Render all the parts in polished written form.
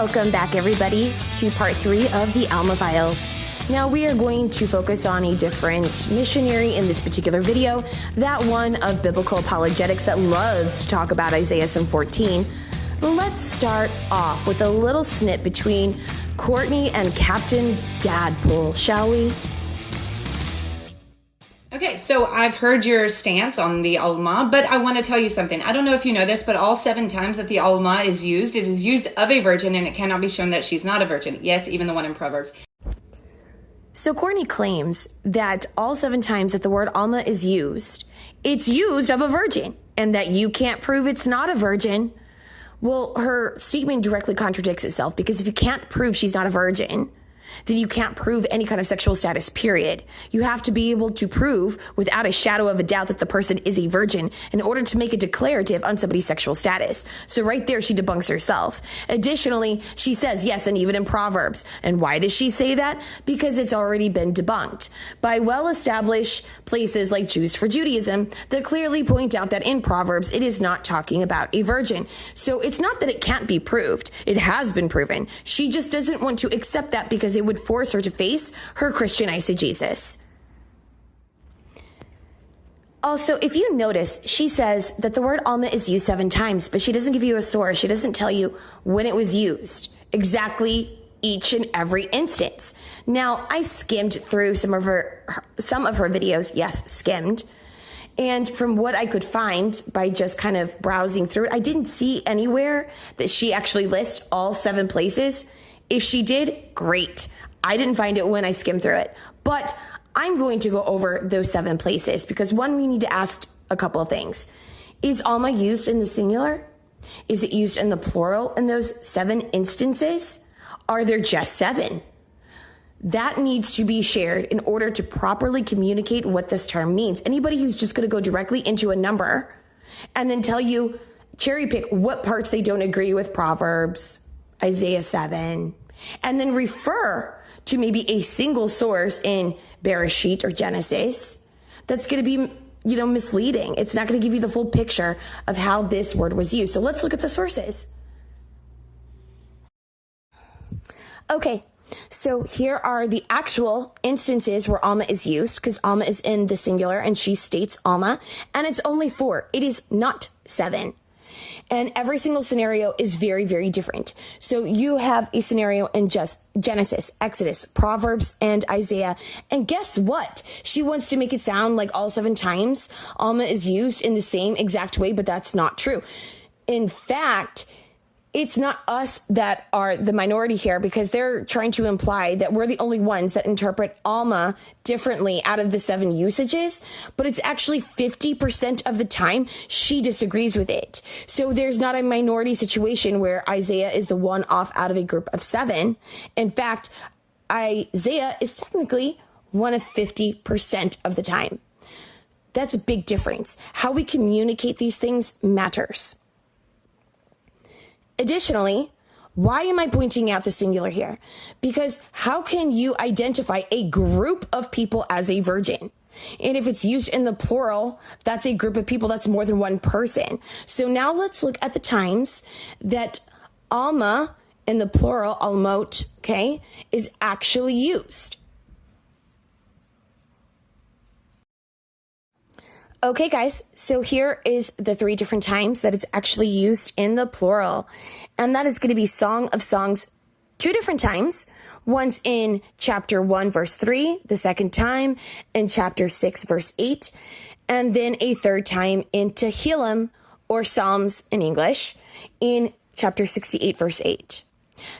Welcome back, everybody, to part 3 of the Alma Files. Now we are going to focus on a different missionary in this particular video, that one of biblical apologetics that loves to talk about Isaiah 14. Let's start off with a little snip between Courtney and Captain Dadpool, shall we? Okay, so I've heard your stance on the Alma, but I want to tell you something. I don't know if you know this, but all 7 times that the Alma is used, it is used of a virgin, and it cannot be shown that she's not a virgin. Yes, even the one in Proverbs. So Courtney claims that all 7 times that the word Alma is used, it's used of a virgin, and that you can't prove it's not a virgin. Well, her statement directly contradicts itself, because if you can't prove she's not a virgin, then you can't prove any kind of sexual status, period. You have to be able to prove without a shadow of a doubt that the person is a virgin in order to make a declarative on somebody's sexual status. So right there, she debunks herself. Additionally, she says, yes, and even in Proverbs. And why does she say that? Because it's already been debunked by well-established places like Jews for Judaism that clearly point out that in Proverbs, it is not talking about a virgin. So it's not that it can't be proved. It has been proven. She just doesn't want to accept that because it would force her to face her Christian eisegesis. Also, if you notice, she says that the word Alma is used 7 times, but she doesn't give you a source. She doesn't tell you when it was used, exactly each and every instance. Now, I skimmed through some of her videos. Yes, skimmed. And from what I could find by just kind of browsing through it, I didn't see anywhere that she actually lists all 7 places. If she did, great. I didn't find it when I skimmed through it. But I'm going to go over those 7 places because, one, we need to ask a couple of things. Is Alma used in the singular? Is it used in the plural in those 7 instances? Are there just 7? That needs to be shared in order to properly communicate what this term means. Anybody who's just going to go directly into a number and then tell you, cherry pick what parts they don't agree with Proverbs, Isaiah 7, and then refer to maybe a single source in Bereshit or Genesis, that's going to be, misleading. It's not going to give you the full picture of how this word was used. So let's look at the sources. Okay, so here are the actual instances where Alma is used, because Alma is in the singular and she states Alma, and it's only 4. It is not 7. And every single scenario is very, very different. So you have a scenario in just Genesis, Exodus, Proverbs, and Isaiah. And guess what? She wants to make it sound like all 7 times Alma is used in the same exact way, but that's not true. In fact, it's not us that are the minority here, because they're trying to imply that we're the only ones that interpret Alma differently out of the 7 usages, but it's actually 50% of the time she disagrees with it. So there's not a minority situation where Isaiah is the one off out of a group of 7. In fact, Isaiah is technically one of 50% of the time. That's a big difference. How we communicate these things matters. Additionally, why am I pointing out the singular here? Because how can you identify a group of people as a virgin? And if it's used in the plural, that's a group of people, that's more than one person. So now let's look at the times that Alma in the plural, almot, okay, is actually used. Okay, guys, so here is the 3 different times that it's actually used in the plural. And that is going to be Song of Songs 2 different times. Once in chapter 1, verse 3, the second time in chapter 6, verse 8, and then a 3rd time in Tehillim, or Psalms in English, in chapter 68, verse 8.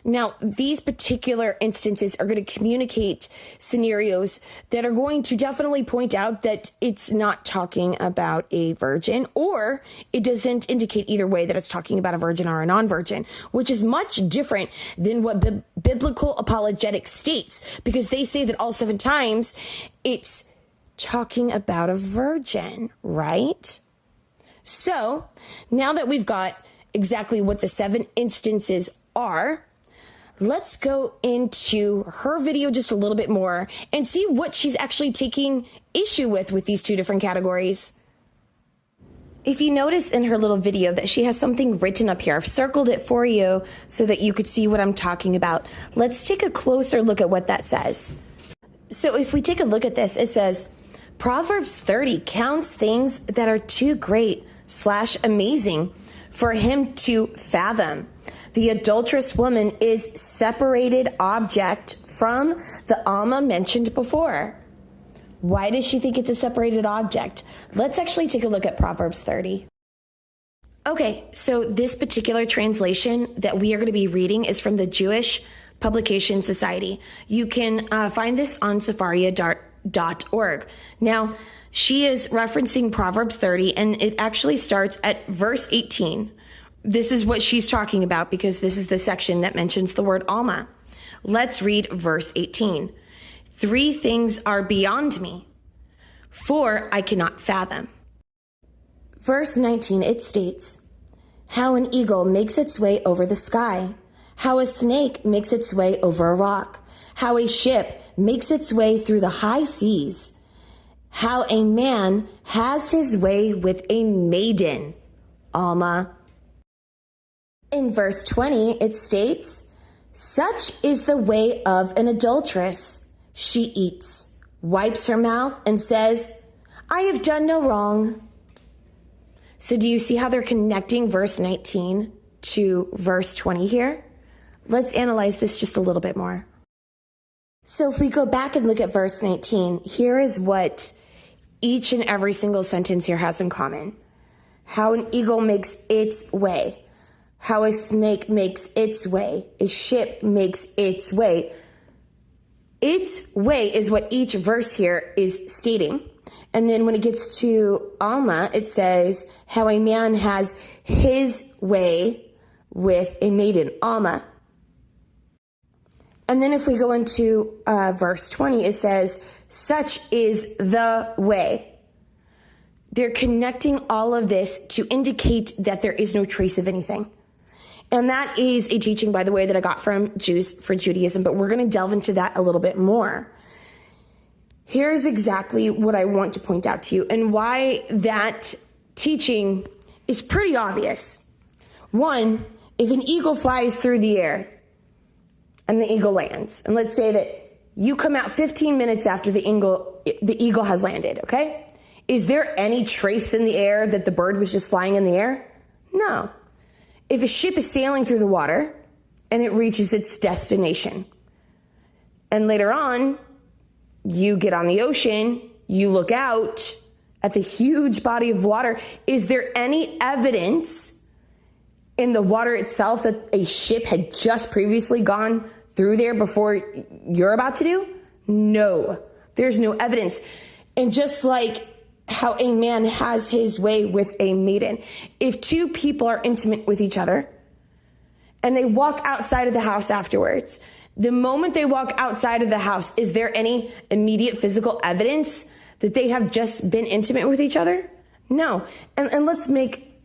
Now, these particular instances are going to communicate scenarios that are going to definitely point out that it's not talking about a virgin, or it doesn't indicate either way that it's talking about a virgin or a non-virgin, which is much different than what biblical apologetics states, because they say that all 7 times it's talking about a virgin, right? So now that we've got exactly what the 7 instances are, let's go into her video just a little bit more and see what she's actually taking issue with these 2 different categories. If you notice in her little video that she has something written up here, I've circled it for you so that you could see what I'm talking about. Let's take a closer look at what that says. So if we take a look at this, it says, Proverbs 30 counts things that are too great / amazing for him to fathom. The adulterous woman is separated object from the Alma mentioned before. Why does she think it's a separated object? Let's actually take a look at Proverbs 30. Okay, so this particular translation that we are going to be reading is from the Jewish Publication Society. You can find this on Sefaria.org. Now, she is referencing Proverbs 30, and it actually starts at verse 18. This is what she's talking about because this is the section that mentions the word Alma. Let's read verse 18. 3 things are beyond me, 4 I cannot fathom. Verse 19, it states, how an eagle makes its way over the sky, how a snake makes its way over a rock, how a ship makes its way through the high seas, how a man has his way with a maiden, Alma. In verse 20, it states, such is the way of an adulteress. She eats, wipes her mouth, and says, I have done no wrong. So do you see how they're connecting verse 19 to verse 20 here? Let's analyze this just a little bit more. So if we go back and look at verse 19, here is what each and every single sentence here has in common. How an eagle makes its way. How a snake makes its way. A ship makes its way. Its way is what each verse here is stating. And then when it gets to Alma, it says how a man has his way with a maiden, Alma. And then if we go into verse 20, it says, such is the way. They're connecting all of this to indicate that there is no trace of anything. And that is a teaching, by the way, that I got from Jews for Judaism, but we're going to delve into that a little bit more. Here's exactly what I want to point out to you and why that teaching is pretty obvious. One, if an eagle flies through the air and the eagle lands, and let's say that you come out 15 minutes after the eagle has landed, okay? Is there any trace in the air that the bird was just flying in the air? No. If a ship is sailing through the water and it reaches its destination, and later on, you get on the ocean, you look out at the huge body of water, is there any evidence in the water itself that a ship had just previously gone through there before you're about to do? No, there's no evidence. And just like how a man has his way with a maiden. If 2 people are intimate with each other and they walk outside of the house afterwards, the moment they walk outside of the house, is there any immediate physical evidence that they have just been intimate with each other? No. And let's make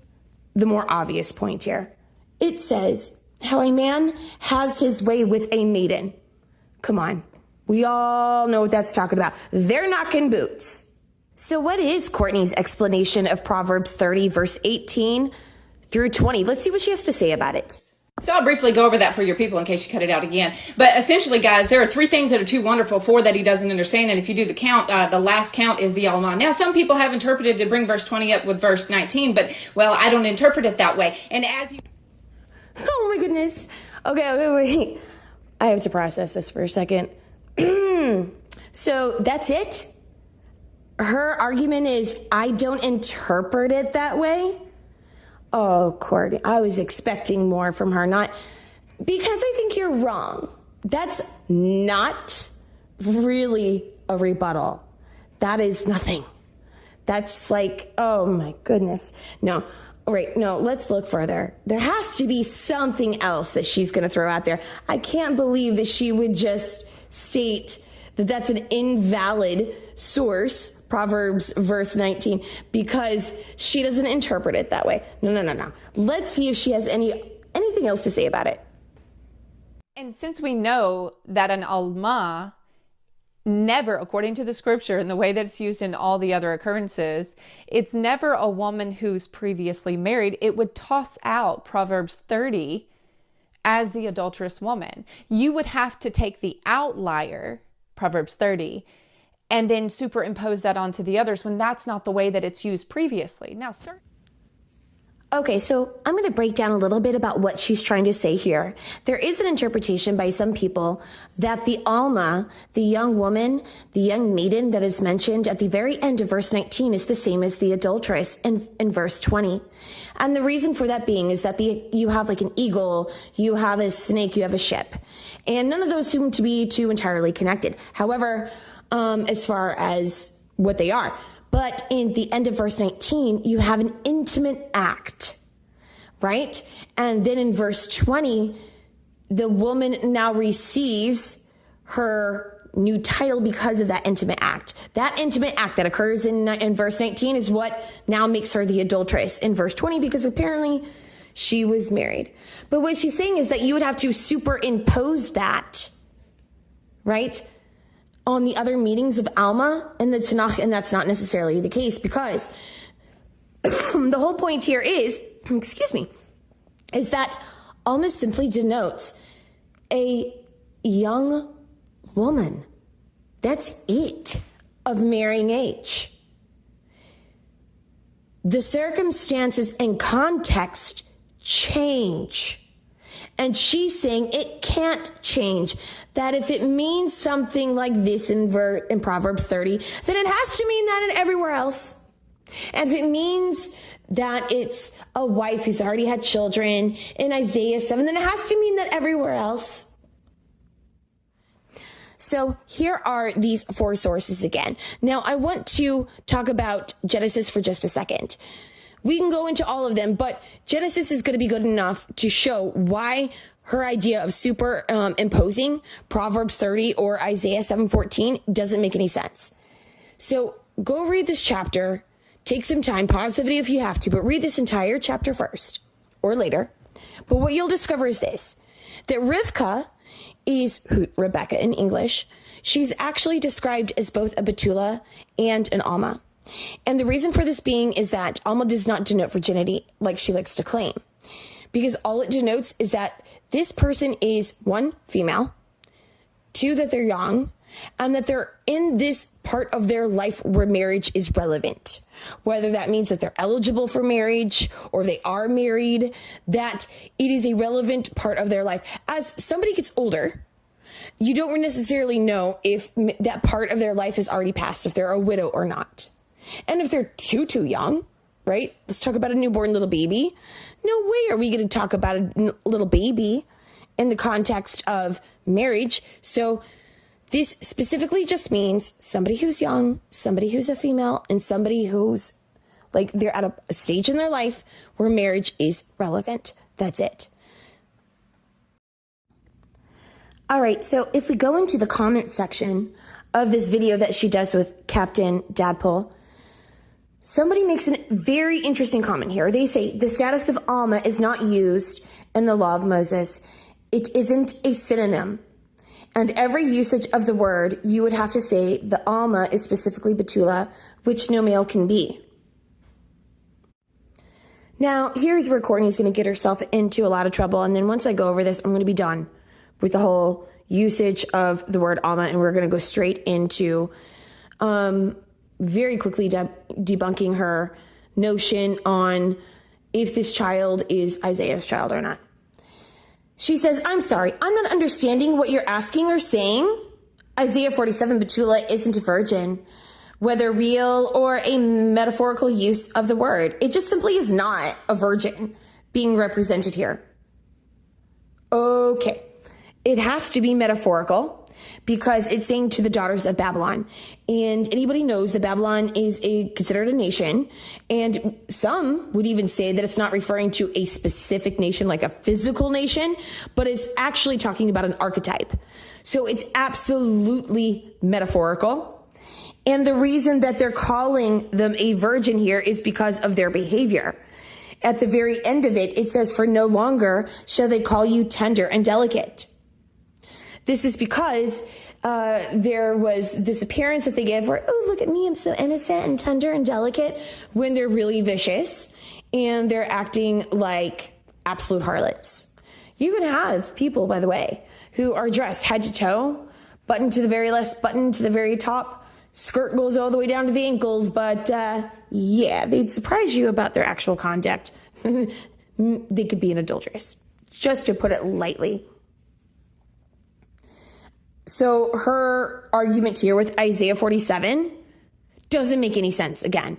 the more obvious point here. It says how a man has his way with a maiden. Come on. We all know what that's talking about. They're knocking boots. So what is Courtney's explanation of Proverbs 30, verse 18 through 20? Let's see what she has to say about it. So I'll briefly go over that for your people in case you cut it out again. But essentially, guys, there are 3 things that are too wonderful, 4 that he doesn't understand. And if you do the count, the last count is the Alma. Now, some people have interpreted to bring verse 20 up with verse 19, but, well, I don't interpret it that way. And as you... Oh, my goodness. Okay, wait. I have to process this for a second. So that's it? Her argument is, I don't interpret it that way? Oh, Courtney, I was expecting more from her. Not because I think you're wrong. That's not really a rebuttal. That is nothing. That's like, oh my goodness. No, right. No, let's look further. There has to be something else that she's going to throw out there. I can't believe that she would just state that that's an invalid source, Proverbs verse 19, because she doesn't interpret it that way. No. Let's see if she has anything else to say about it. And since we know that an Alma never, according to the scripture and the way that it's used in all the other occurrences, it's never a woman who's previously married. It would toss out Proverbs 30 as the adulterous woman. You would have to take the outlier, Proverbs 30, and then superimpose that onto the others when that's not the way that it's used previously. Now, sir. Okay, so I'm going to break down a little bit about what she's trying to say here. There is an interpretation by some people that the Alma, the young woman, the young maiden that is mentioned at the very end of verse 19 is the same as the adulteress in verse 20. And the reason for that being is that you have like an eagle, you have a snake, you have a ship. And none of those seem to be too entirely connected. However, as far as what they are. But in the end of verse 19, you have an intimate act, right? And then in verse 20, the woman now receives her new title because of that intimate act. That intimate act that occurs in verse 19 is what now makes her the adulteress in verse 20, because apparently she was married. But what she's saying is that you would have to superimpose that, right, on the other meanings of Alma in the Tanakh, and that's not necessarily the case, because the whole point here is, is that Alma simply denotes a young woman. That's it, of marrying age. The circumstances and context change. And she's saying it can't change. That if it means something like this in Proverbs 30, then it has to mean that in everywhere else. And if it means that it's a wife who's already had children in Isaiah 7, then it has to mean that everywhere else. So here are these 4 sources again. Now I want to talk about Genesis for just a second. We can go into all of them, but Genesis is going to be good enough to show why her idea of superimposing Proverbs 30 or Isaiah 7:14 doesn't make any sense. So go read this chapter, take some time, pause the video if you have to, but read this entire chapter first or later. But what you'll discover is this, that Rivka is Rebecca in English. She's actually described as both a Betulah and an Alma. And the reason for this being is that Alma does not denote virginity like she likes to claim, because all it denotes is that this person is 1, female, 2, that they're young, and that they're in this part of their life where marriage is relevant. Whether that means that they're eligible for marriage or they are married, that it is a relevant part of their life. As somebody gets older, you don't necessarily know if that part of their life is already passed, if they're a widow or not. And if they're too young, right? Let's talk about a newborn little baby. No way are we going to talk about a little baby in the context of marriage. So this specifically just means somebody who's young, somebody who's a female, and somebody who's like they're at a stage in their life where marriage is relevant. That's it. All right, so if we go into the comment section of this video that she does with Captain Dadpole, somebody makes a very interesting comment here. They say the status of Alma is not used in the law of Moses. It isn't a synonym. And every usage of the word, you would have to say the Alma is specifically Betulah, which no male can be. Now, here's where Courtney's going to get herself into a lot of trouble. And then once I go over this, I'm going to be done with the whole usage of the word Alma. And we're going to go straight into very quickly debunking her notion on if this child is Isaiah's child or not. She says, I'm sorry, I'm not understanding what you're asking or saying. Isaiah 47, Betulah isn't a virgin, whether real or a metaphorical use of the word. It just simply is not a virgin being represented here. Okay, it has to be metaphorical, because it's saying to the daughters of Babylon. And anybody knows that Babylon is considered a nation. And some would even say that it's not referring to a specific nation, like a physical nation, but it's actually talking about an archetype. So it's absolutely metaphorical. And the reason that they're calling them a virgin here is because of their behavior. At the very end of it, it says, for no longer shall they call you tender and delicate. This is because there was this appearance that they give where, oh, look at me, I'm so innocent and tender and delicate, when they're really vicious and they're acting like absolute harlots. You can have people, by the way, who are dressed head to toe, button to the very left, button to the very top, skirt goes all the way down to the ankles, but yeah, they'd surprise you about their actual conduct. They could be an adulteress, just to put it lightly. So her argument here with Isaiah 47 doesn't make any sense. Again,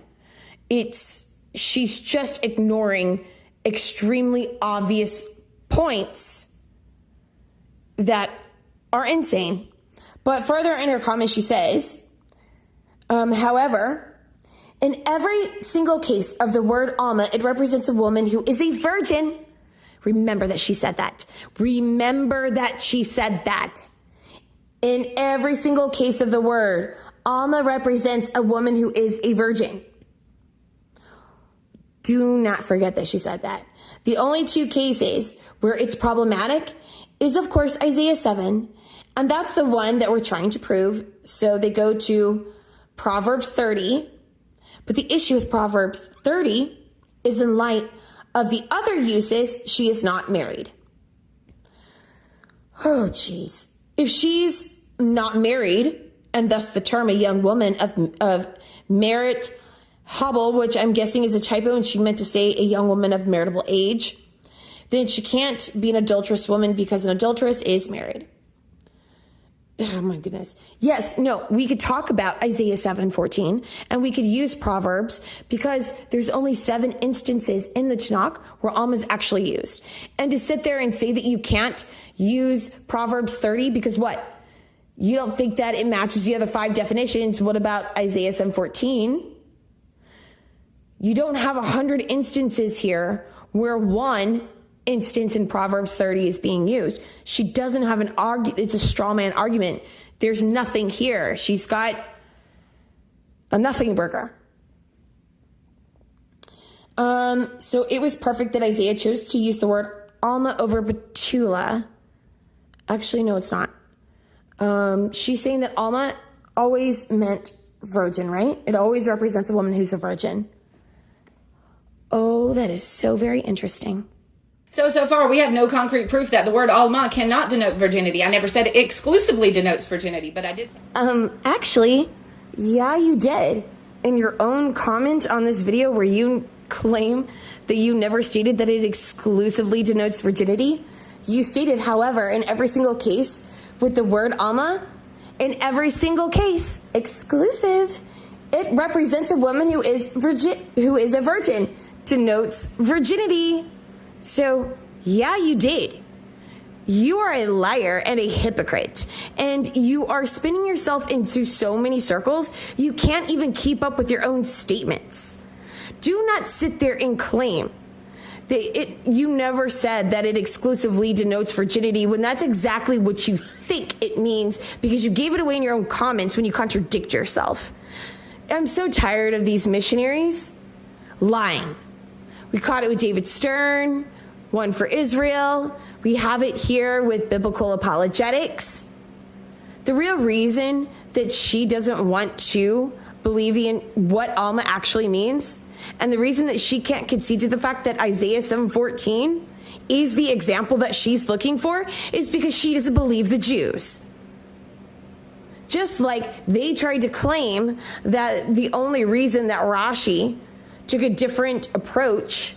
she's just ignoring extremely obvious points that are insane. But further in her comment, she says, however, in every single case of the word Alma, it represents a woman who is a virgin. Remember that she said that. Remember that she said that. In every single case of the word, Alma represents a woman who is a virgin. Do not forget that she said that. The only two cases where it's problematic is, of course, Isaiah 7. And that's the one that we're trying to prove. So they go to Proverbs 30. But the issue with Proverbs 30 is in light of the other uses, she is not married. Oh, geez. If she's not married, and thus the term a young woman of merit hobble, which I'm guessing is a typo, and she meant to say a young woman of meritable age, then she can't be an adulterous woman because an adulteress is married. Oh my goodness. Yes, no, we could talk about Isaiah 7:14, and we could use Proverbs because there's only 7 instances in the Tanakh where Alma is actually used. And to sit there and say that you can't use Proverbs 30 because what? You don't think that it matches the other 5 definitions. What about Isaiah 7:14? You don't have 100 instances here where one instance in Proverbs 30 is being used. She doesn't have an argument. It's a straw man argument. There's nothing here. She's got a nothing burger. So it was perfect that Isaiah chose to use the word Alma over Betulah. Actually, no, it's not. She's saying that Alma always meant virgin, right? It always represents a woman who's a virgin. Oh, that is so very interesting. So far, we have no concrete proof that the word Alma cannot denote virginity. I never said it exclusively denotes virginity, but I did. Actually, yeah, you did. In your own comment on this video where you claim that you never stated that it exclusively denotes virginity, you stated, however, in every single case with the word Alma, in every single case, exclusive, it represents a woman who is a virgin, denotes virginity. So, yeah, you did. You are a liar and a hypocrite, and you are spinning yourself into so many circles, you can't even keep up with your own statements. Do not sit there and claim that you never said that it exclusively denotes virginity when that's exactly what you think it means because you gave it away in your own comments when you contradict yourself. I'm so tired of these missionaries lying. We caught it with David Stern, one for Israel. We have it here with biblical apologetics. The real reason that she doesn't want to believe in what Alma actually means, and the reason that she can't concede to the fact that Isaiah 7:14 is the example that she's looking for, is because she doesn't believe the Jews. Just like they tried to claim that the only reason that Rashi took a different approach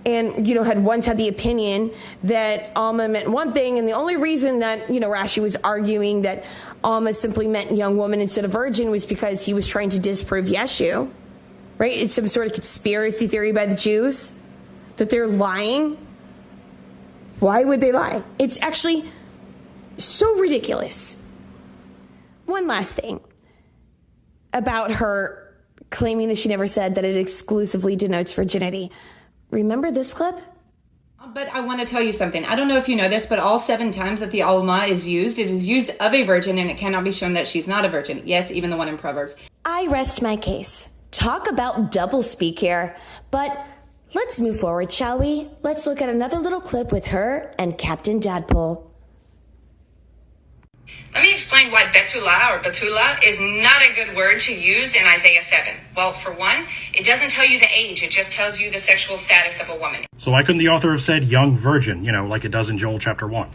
and, had once had the opinion that Alma meant one thing, and the only reason that, Rashi was arguing that Alma simply meant young woman instead of virgin was because he was trying to disprove Yeshu, right? It's some sort of conspiracy theory by the Jews that they're lying. Why would they lie? It's actually so ridiculous. One last thing about her claiming that she never said that it exclusively denotes virginity. Remember this clip? But I want to tell you something. I don't know if you know this, but all 7 times that the Alma is used, it is used of a virgin, and it cannot be shown that she's not a virgin. Yes, even the one in Proverbs. I rest my case. Talk about doublespeak here. But let's move forward, shall we? Let's look at another little clip with her and Captain Dadpole. Let me explain why Betulah is not a good word to use in Isaiah 7. Well, for one, it doesn't tell you the age, it just tells you the sexual status of a woman. So why couldn't the author have said young virgin, like it does in Joel chapter 1?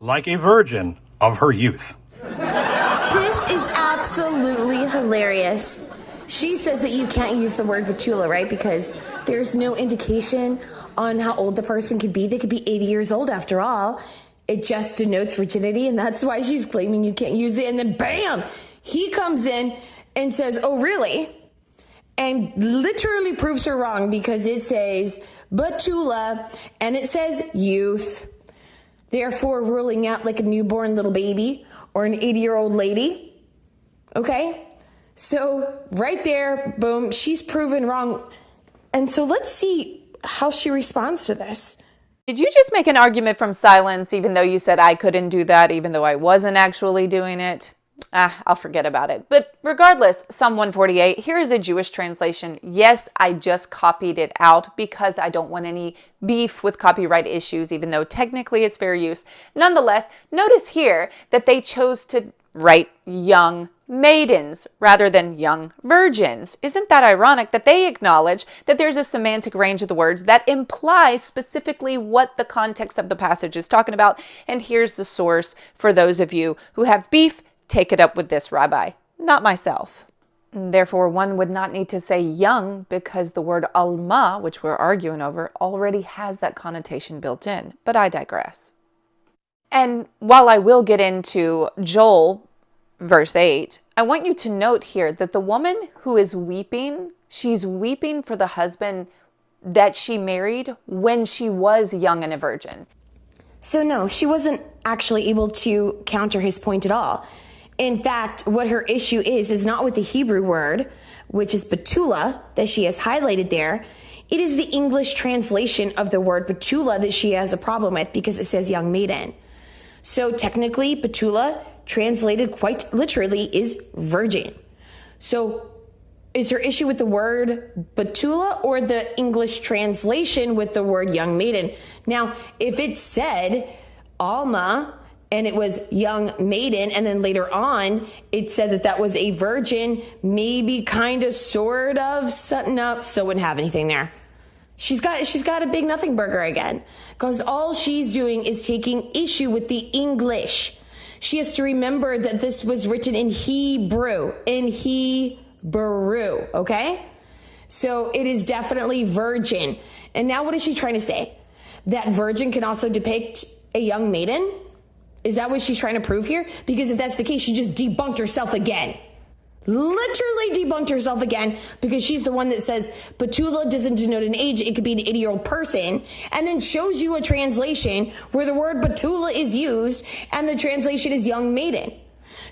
Like a virgin of her youth. This is absolutely hilarious. She says that you can't use the word Betulah, right? Because there's no indication on how old the person could be. They could be 80 years old after all. It just denotes virginity, and that's why she's claiming you can't use it. And then bam, he comes in and says, oh, really? And literally proves her wrong because it says Betulah and it says youth. Therefore, ruling out like a newborn little baby or an 80-year-old lady. Okay? So right there, boom, she's proven wrong. And so let's see how she responds to this. Did you just make an argument from silence, even though you said I couldn't do that, even though I wasn't actually doing it? I'll forget about it. But regardless, Psalm 148, here is a Jewish translation. Yes, I just copied it out because I don't want any beef with copyright issues, even though technically it's fair use. Nonetheless, notice here that they chose to write young maidens rather than young virgins. Isn't that ironic that they acknowledge that there's a semantic range of the words that implies specifically what the context of the passage is talking about? And here's the source for those of you who have beef. Take it up with this rabbi, not myself. Therefore, one would not need to say young because the word Alma, which we're arguing over, already has that connotation built in. But I digress. And while I will get into Joel, verse 8, I want you to note here that the woman who is weeping, she's weeping for the husband that she married when she was young and a virgin. So no, she wasn't actually able to counter his point at all. In fact, what her issue is not with the Hebrew word, which is Betulah, that she has highlighted there. It is the English translation of the word Betulah that she has a problem with because it says young maiden. So technically, Betulah, translated quite literally, is virgin. So is her issue with the word Betulah or the English translation with the word young maiden? Now, if it said Alma, and it was young maiden, and then later on, it said that that was a virgin, maybe kind of, sort of, something up, so wouldn't have anything there. She's got a big nothing burger again, because all she's doing is taking issue with the English. She has to remember that this was written in Hebrew, okay? So it is definitely virgin. And now what is she trying to say? That virgin can also depict a young maiden? Is that what she's trying to prove here? Because if that's the case, she just debunked herself again. Literally debunked herself again because she's the one that says Betulah doesn't denote an age. It could be an 80-year-old person, and then shows you a translation where the word Betulah is used and the translation is young maiden.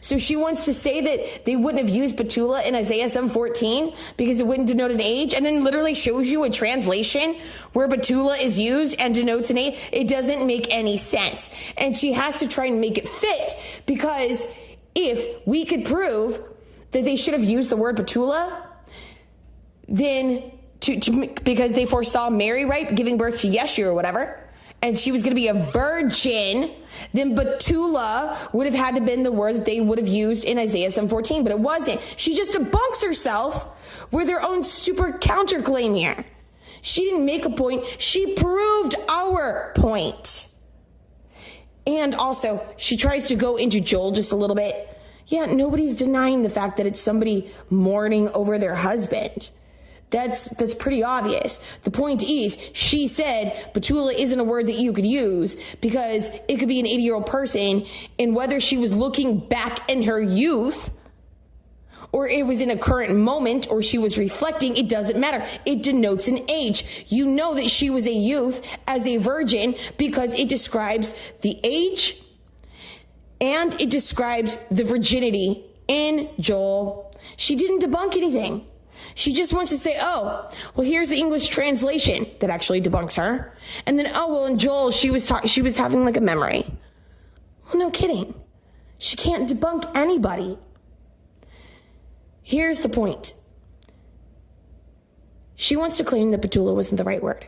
So she wants to say that they wouldn't have used Betulah in Isaiah 7:14 because it wouldn't denote an age, and then literally shows you a translation where Betulah is used and denotes an age. It doesn't make any sense. And she has to try and make it fit, because if we could prove that they should have used the word Betulah, then because they foresaw Mary, right, giving birth to Yeshua or whatever, and she was going to be a virgin, then Betulah would have had to been the word that they would have used in Isaiah 7:14, but it wasn't. She just debunks herself with her own stupid counterclaim here. She didn't make a point. She proved our point. And also, she tries to go into Joel just a little bit. Yeah, nobody's denying the fact that it's somebody mourning over their husband. That's pretty obvious. The point is, she said Betulah isn't a word that you could use because it could be an 80-year-old person, and whether she was looking back in her youth or it was in a current moment or she was reflecting, it doesn't matter. It denotes an age. You know that she was a youth as a virgin because it describes the age and it describes the virginity in Joel. She didn't debunk anything. She just wants to say, oh, well, here's the English translation that actually debunks her. And then, oh, well, in Joel, she was having like a memory. Well, no kidding. She can't debunk anybody. Here's the point. She wants to claim that Betulah wasn't the right word.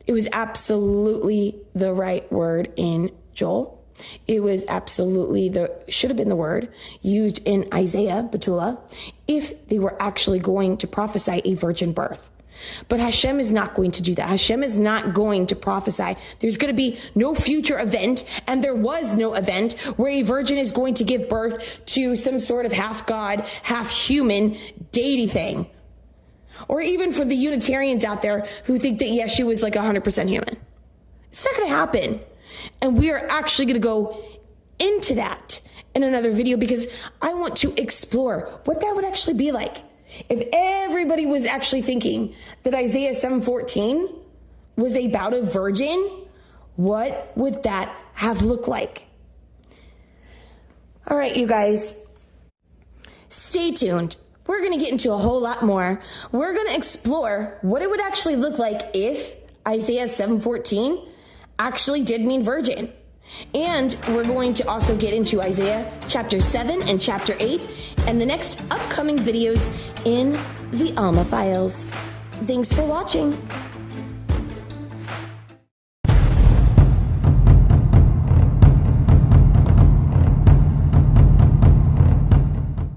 It was absolutely the right word in Joel. It was absolutely should have been the word used in Isaiah, Betulah, if they were actually going to prophesy a virgin birth. But Hashem is not going to do that. Hashem is not going to prophesy. There's going to be no future event, and there was no event where a virgin is going to give birth to some sort of half God, half human deity thing. Or even for the Unitarians out there who think that Yeshua was like 100% human. It's not going to happen. And we are actually going to go into that in another video because I want to explore what that would actually be like. If everybody was actually thinking that Isaiah 7:14 was about a virgin, what would that have looked like? All right, you guys, stay tuned. We're going to get into a whole lot more. We're going to explore what it would actually look like if Isaiah 7:14 actually did mean virgin. And we're going to also get into Isaiah chapter 7 and chapter 8 and the next upcoming videos in the Alma Files. Thanks for watching.